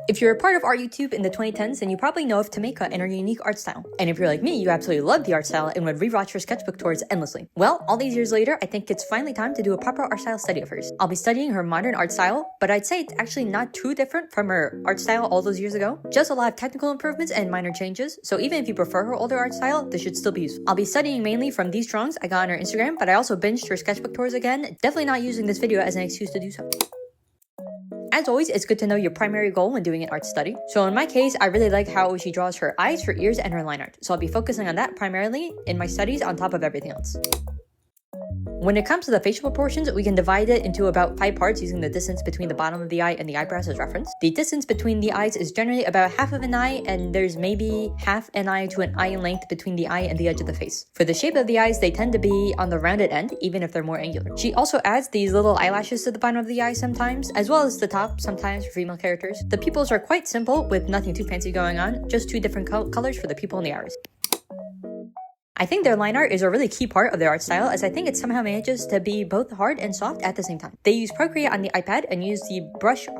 If you're a part of art YouTube in the 2010s, then you probably know of tamaytka and her unique art style. And if you're like me, you absolutely love the art style and would rewatch her sketchbook tours endlessly. Well, all these years later, I think it's finally time to do a proper art style study of hers. I'll be studying her modern art style, but I'd say it's actually not too different from her art style all those years ago. Just a lot of technical improvements and minor changes, so even if you prefer her older art style, this should still be useful. I'll be studying mainly from these drawings I got on her Instagram, but I also binged her sketchbook tours again, definitely not using this video as an excuse to do so. As always, it's good to know your primary goal when doing an art study. So in my case, I really like how she draws her eyes, her ears, and her line art. So I'll be focusing on that primarily in my studies on top of everything else. When it comes to the facial proportions, we can divide it into about 5 parts using the distance between the bottom of the eye and the eyebrows as reference. The distance between the eyes is generally about half of an eye, and there's maybe half an eye to an eye in length between the eye and the edge of the face. For the shape of the eyes, they tend to be on the rounded end, even if they're more angular. She also adds these little eyelashes to the bottom of the eye sometimes, as well as the top sometimes for female characters. The pupils are quite simple, with nothing too fancy going on, just 2 different colors for the pupil and the iris. I think their line art is a really key part of their art style, as I think it somehow manages to be both hard and soft at the same time. They use Procreate on the iPad and use the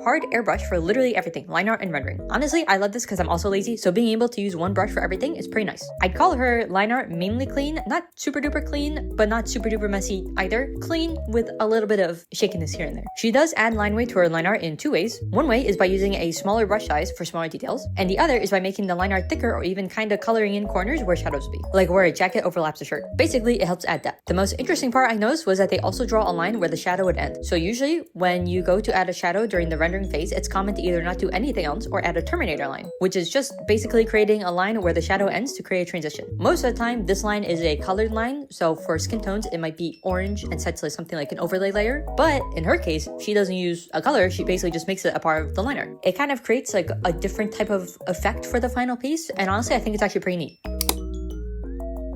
hard airbrush for literally everything, line art and rendering. Honestly, I love this because I'm also lazy, so being able to use one brush for everything is pretty nice. I'd call her line art mainly clean, not super duper clean, but not super duper messy either. Clean with a little bit of shakiness here and there. She does add line weight to her line art in 2 ways. One way is by using a smaller brush size for smaller details, and the other is by making the line art thicker or even kind of coloring in corners where shadows would be, like where a jacket overlaps a shirt. Basically, it helps add depth. The most interesting part I noticed was that they also draw a line where the shadow would end. So usually, when you go to add a shadow during the rendering phase, it's common to either not do anything else or add a terminator line, which is just basically creating a line where the shadow ends to create a transition. Most of the time, this line is a colored line, so for skin tones, it might be orange and set to something like an overlay layer. But in her case, she doesn't use a color, she basically just makes it a part of the line art. It kind of creates like a different type of effect for the final piece, and honestly, I think it's actually pretty neat.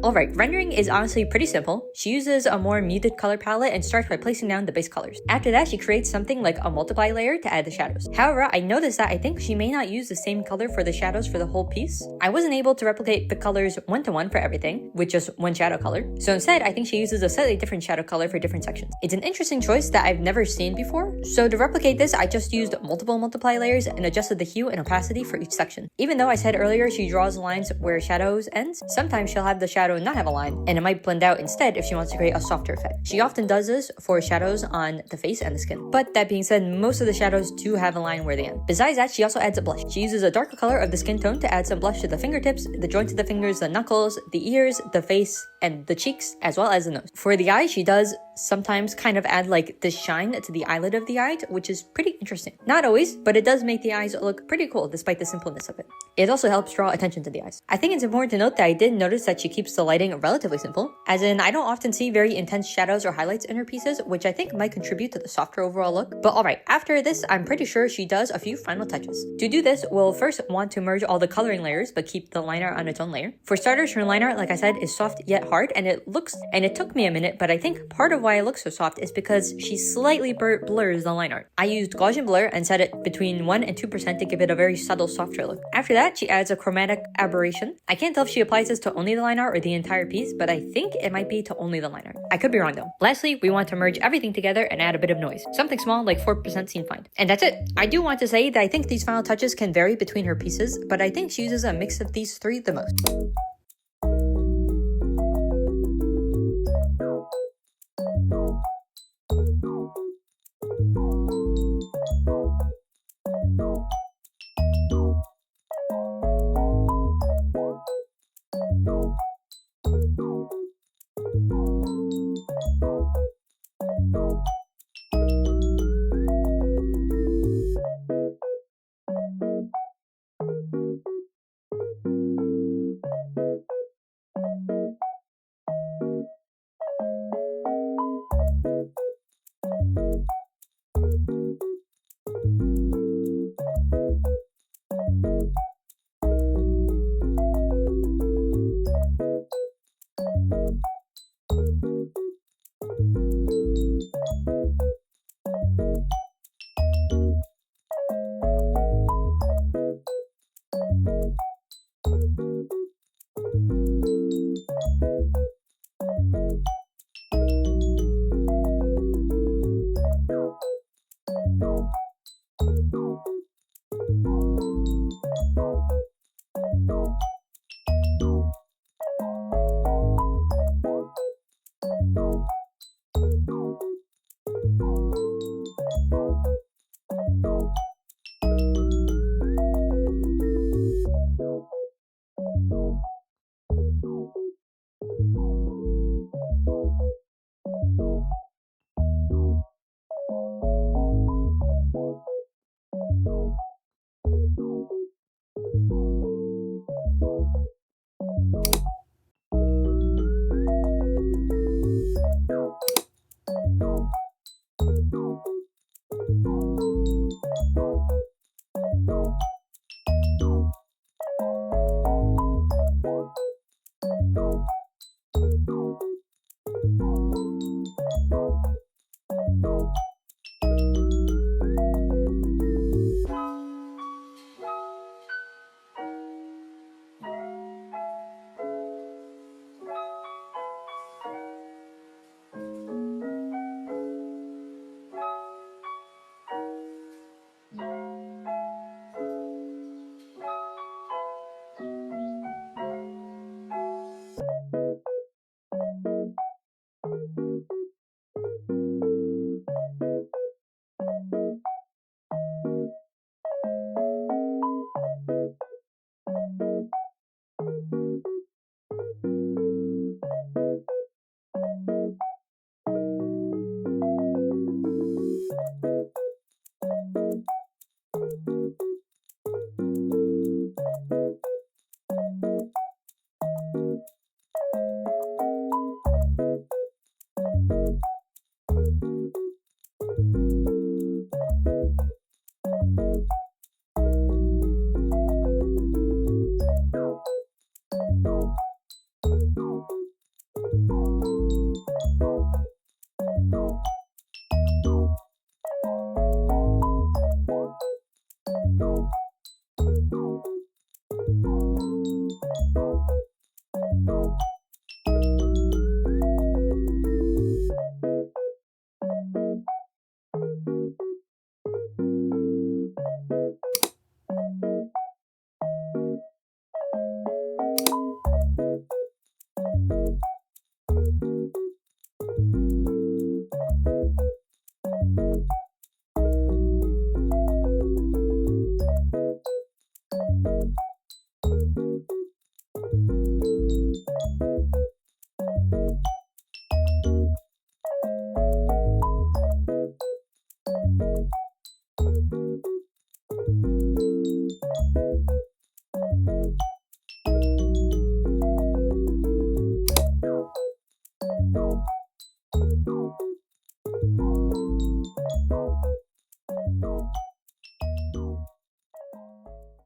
Alright, rendering is honestly pretty simple. She uses a more muted color palette and starts by placing down the base colors. After that, she creates something like a multiply layer to add the shadows. However, I noticed that I think she may not use the same color for the shadows for the whole piece. I wasn't able to replicate the colors 1-to-1 for everything, with just one shadow color. So instead, I think she uses a slightly different shadow color for different sections. It's an interesting choice that I've never seen before. So to replicate this, I just used multiple multiply layers and adjusted the hue and opacity for each section. Even though I said earlier she draws lines where shadows ends, sometimes she'll have the shadow not have a line, and it might blend out instead if she wants to create a softer effect. She often does this for shadows on the face and the skin. But that being said, most of the shadows do have a line where they end. Besides that, she also adds a blush. She uses a darker color of the skin tone to add some blush to the fingertips, the joints of the fingers, the knuckles, the ears, the face, and the cheeks, as well as the nose. For the eye, she does sometimes kind of add like this shine to the eyelid of the eye, which is pretty interesting. Not always, but it does make the eyes look pretty cool despite the simpleness of it. It also helps draw attention to the eyes. I think it's important to note that I did notice that she keeps the lighting relatively simple, as in I don't often see very intense shadows or highlights in her pieces, which I think might contribute to the softer overall look. But alright, after this, I'm pretty sure she does a few final touches. To do this, we'll first want to merge all the coloring layers, but keep the line art on its own layer. For starters, her line art, like I said, is soft yet hard, and it took me a minute, but I think part of why it looks so soft is because she slightly blurs the line art. I used Gaussian blur and set it between 1 and 2% to give it a very subtle, softer look. After that, she adds a chromatic aberration. I can't tell if she applies this to only the line art or the entire piece, but I think it might be to only the line art. I could be wrong though. Lastly, we want to merge everything together and add a bit of noise. Something small like 4% seemed fine. And that's it. I do want to say that I think these final touches can vary between her pieces, but I think she uses a mix of these 3 the most.